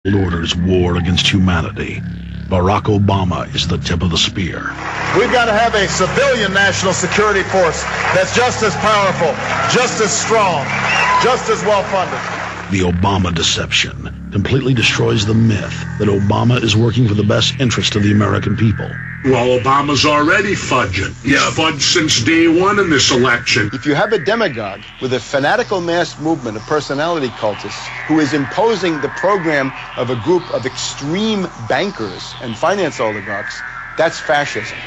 orders war against humanity. Barack Obama is the tip of the spear. We've got to have a civilian national security force that's just as powerful, just as strong, just as well-funded. The Obama deception completely destroys the myth that Obama is working for the best interest of the American people. Well, Obama's already fudging. He's fudged since day one in this election. If you have a demagogue with a fanatical mass movement of personality cultists who is imposing the program of a group of extreme bankers and finance oligarchs, that's fascism.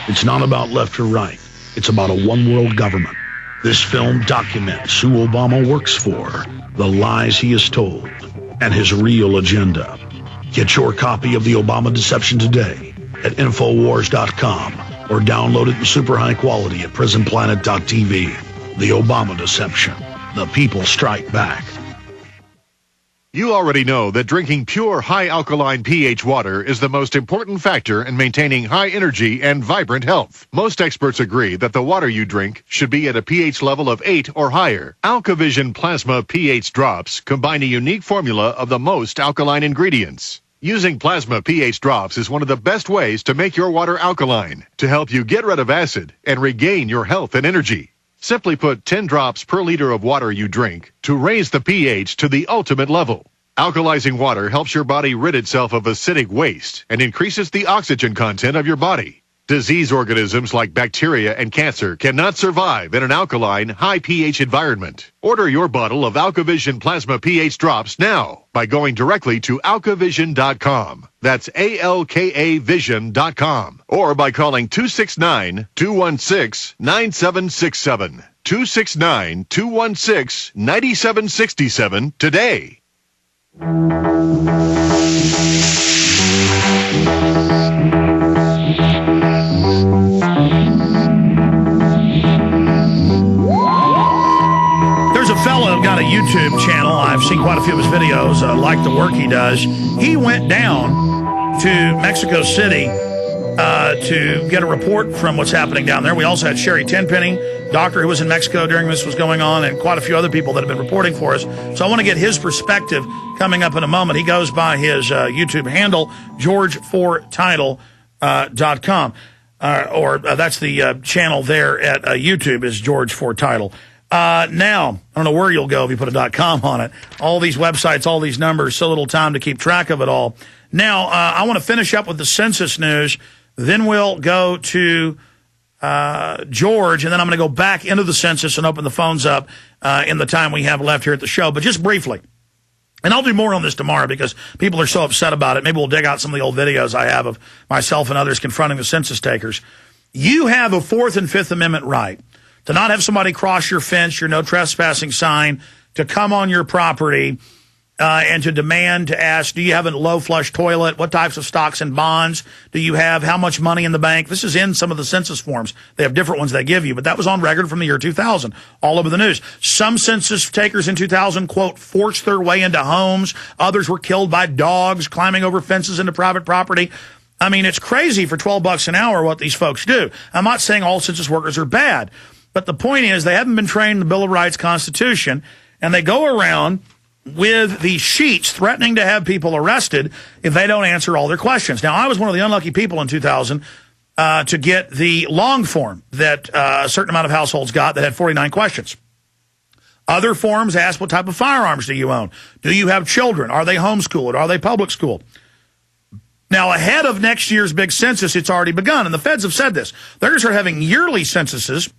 It's not about left or right. It's about a one-world government. This film documents who Obama works for, the lies he has told, and his real agenda. Get your copy of The Obama Deception today at Infowars.com or download it in super high quality at PrisonPlanet.tv. The Obama Deception. The people strike back. You already know that drinking pure, high-alkaline pH water is the most important factor in maintaining high energy and vibrant health. Most experts agree that the water you drink should be at a pH level of 8 or higher. AlkaVision Plasma pH drops combine a unique formula of the most alkaline ingredients. Using plasma pH drops is one of the best ways to make your water alkaline, to help you get rid of acid and regain your health and energy. Simply put 10 drops per liter of water you drink to raise the pH to the ultimate level. Alkalizing water helps your body rid itself of acidic waste and increases the oxygen content of your body. Disease organisms like bacteria and cancer cannot survive in an alkaline, high pH environment. Order your bottle of AlkaVision Plasma pH drops now by going directly to alkavision.com. That's ALKAvision.com. Or by calling 269-216-9767. 269-216-9767 today. There's a fellow who got a YouTube channel. I've seen quite a few of his videos. I like the work he does. He went down to Mexico City to get a report from what's happening down there. We also had Sherry Tenpenny, doctor who was in Mexico during this was going on, and quite a few other people that have been reporting for us. So I want to get his perspective coming up in a moment. He goes by his YouTube handle, George4Title.com. That's the channel there at YouTube is George4Title. Now, I don't know where you'll go if you put a .com on it. All these websites, all these numbers, so little time to keep track of it all. Now, I want to finish up with the census news. Then we'll go to George, and then I'm going to go back into the census and open the phones up in the time we have left here at the show. But just briefly, and I'll do more on this tomorrow because people are so upset about it. Maybe we'll dig out some of the old videos I have of myself and others confronting the census takers. You have a Fourth and Fifth Amendment right to not have somebody cross your fence, your no trespassing sign, to come on your property, and to demand, to ask, do you have a low flush toilet? What types of stocks and bonds do you have? How much money in the bank? This is in some of the census forms. They have different ones they give you, but that was on record from the year 2000, all over the news. Some census takers in 2000, quote, forced their way into homes. Others were killed by dogs, climbing over fences into private property. I mean, it's crazy for $12 an hour what these folks do. I'm not saying all census workers are bad, but the point is they haven't been trained in the Bill of Rights Constitution, and they go around with these sheets threatening to have people arrested if they don't answer all their questions. Now, I was one of the unlucky people in 2000 to get the long form that a certain amount of households got that had 49 questions. Other forms ask, what type of firearms do you own? Do you have children? Are they homeschooled? Are they public school? Now, ahead of next year's big census, it's already begun, and the feds have said this. They're going to start having yearly censuses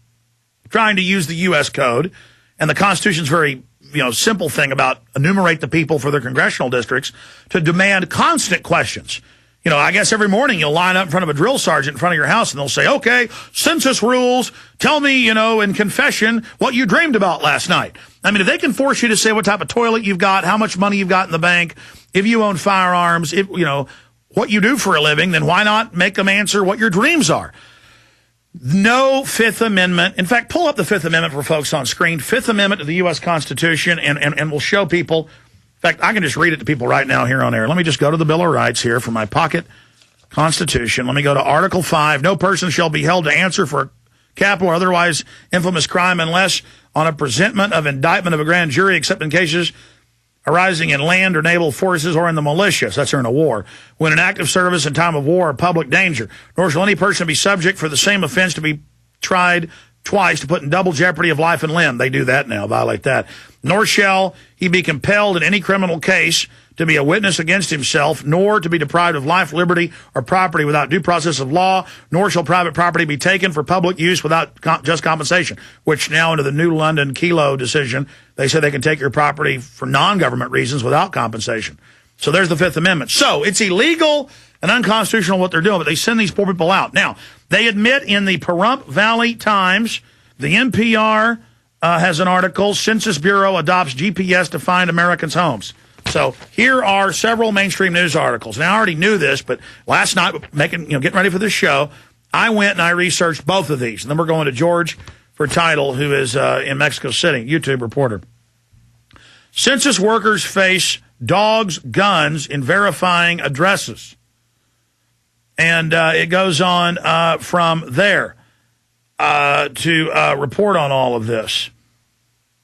trying to use the U.S. Code, and the Constitution's very simple thing about enumerate the people for their congressional districts to demand constant questions. I guess every morning you'll line up in front of a drill sergeant in front of your house and they'll say, okay, census rules, tell me, in confession what you dreamed about last night. I mean, if they can force you to say what type of toilet you've got, how much money you've got in the bank, if you own firearms, if, what you do for a living, then why not make them answer what your dreams are? No Fifth Amendment. In fact, pull up the Fifth Amendment for folks on screen. Fifth Amendment to the U.S. Constitution, and we'll show people. In fact, I can just read it to people right now here on air. Let me just go to the Bill of Rights here from my pocket Constitution. Let me go to Article 5. No person shall be held to answer for capital or otherwise infamous crime unless on a presentment of indictment of a grand jury, except in cases arising in land or naval forces or in the militia, that's during a war, when in active service in time of war or public danger. Nor shall any person be subject for the same offense to be tried twice to put in double jeopardy of life and limb. They do that now, violate that. Nor shall he be compelled in any criminal case to be a witness against himself, nor to be deprived of life, liberty, or property without due process of law, nor shall private property be taken for public use without just compensation, which now under the New London Kelo decision, they say they can take your property for non-government reasons without compensation. So there's the Fifth Amendment. So it's illegal and unconstitutional what they're doing, but they send these poor people out. Now, they admit in the Pahrump Valley Times, the NPR has an article, Census Bureau adopts GPS to find Americans' homes. So here are several mainstream news articles. Now, I already knew this, but last night, getting ready for this show, I went and I researched both of these. And then we're going to George for title, who is in Mexico City, YouTube reporter. Census workers face dogs, guns in verifying addresses. And it goes on from there to report on all of this.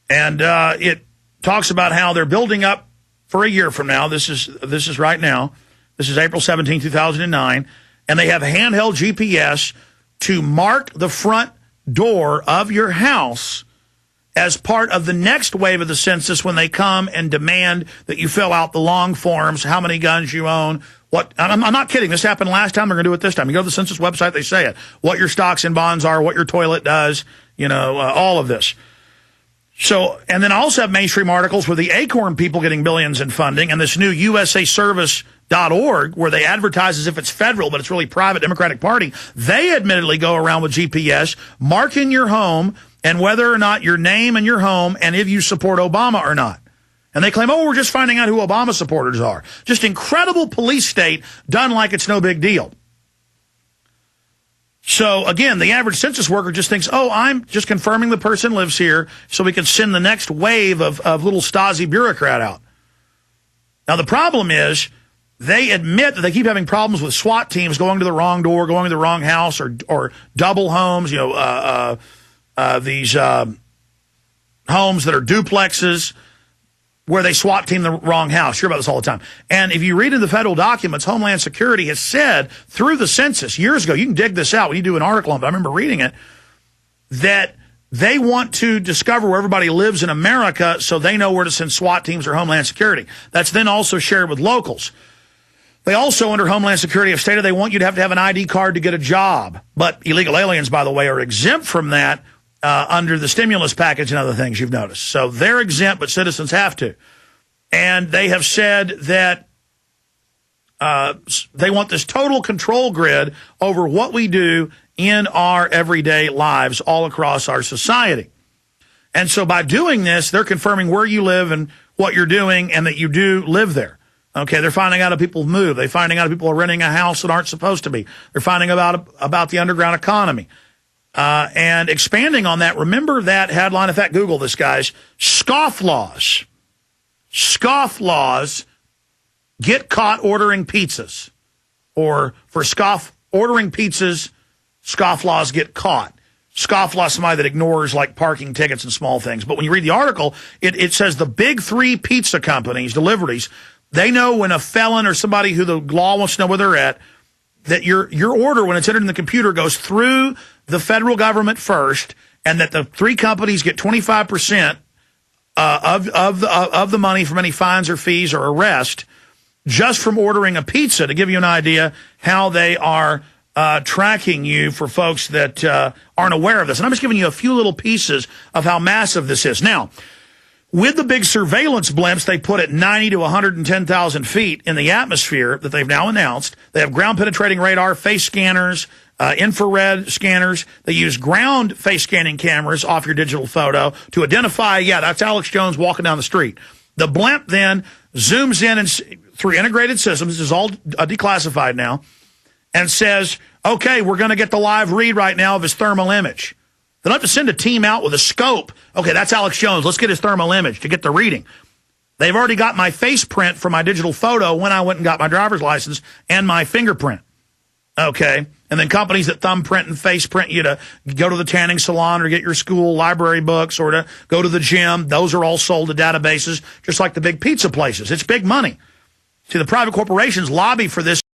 And it talks about how they're building up for a year from now. This is right now. This is April 17, 2009. And they have handheld GPS to mark the front door of your house as part of the next wave of the census when they come and demand that you fill out the long forms, how many guns you own. I'm not kidding. This happened last time. They're going to do it this time. You go to the census website, they say it. What your stocks and bonds are, what your toilet does, all of this. So, and then I also have mainstream articles with the Acorn people getting billions in funding and this new USAservice.org where they advertise as if it's federal, but it's really private Democratic Party. They admittedly go around with GPS, marking your home and whether or not your name and your home and if you support Obama or not. And they claim, we're just finding out who Obama supporters are. Just incredible police state done like it's no big deal. So, again, the average census worker just thinks, I'm just confirming the person lives here so we can send the next wave of little Stasi bureaucrat out. Now, the problem is they admit that they keep having problems with SWAT teams going to the wrong door, going to the wrong house, or double homes, these homes that are duplexes, where they SWAT team the wrong house. Hear about this all the time. And if you read in the federal documents, Homeland Security has said through the census years ago, you can dig this out when you do an article on it, but I remember reading it, that they want to discover where everybody lives in America so they know where to send SWAT teams or Homeland Security. That's then also shared with locals. They also, under Homeland Security, have stated they want you to have an ID card to get a job. But illegal aliens, by the way, are exempt from that under the stimulus package and other things you've noticed. So they're exempt, but citizens have to. And they have said that they want this total control grid over what we do in our everyday lives all across our society. And so by doing this, they're confirming where you live and what you're doing and that you do live there. Okay, they're finding out if people move. They're finding out if people are renting a house that aren't supposed to be. They're finding about the underground economy. And expanding on that, remember that headline, in fact, Google this, guys, scofflaws. Scofflaws get caught ordering pizzas. Or for ordering pizzas, scofflaws get caught. Scofflaw is somebody that ignores like parking tickets and small things. But when you read the article, it says the big three pizza companies, deliveries, they know when a felon or somebody who the law wants to know where they're at, that your order, when it's entered in the computer, goes through the federal government first, and that the three companies get 25% of the money from any fines or fees or arrest just from ordering a pizza, to give you an idea how they are tracking you for folks that aren't aware of this. And I'm just giving you a few little pieces of how massive this is. Now, with the big surveillance blimps they put at 90 to 110,000 feet in the atmosphere that they've now announced, they have ground-penetrating radar, face scanners, infrared scanners. They use ground face scanning cameras off your digital photo to identify, that's Alex Jones walking down the street. The blimp then zooms in and through integrated systems, this is all declassified now, and says, okay, we're going to get the live read right now of his thermal image. They don't have to send a team out with a scope. Okay, that's Alex Jones. Let's get his thermal image to get the reading. They've already got my face print for my digital photo when I went and got my driver's license and my fingerprint. Okay, And then companies that thumbprint and face print you to go to the tanning salon or get your school library books or to go to the gym, those are all sold to databases, just like the big pizza places. It's big money. See, the private corporations lobby for this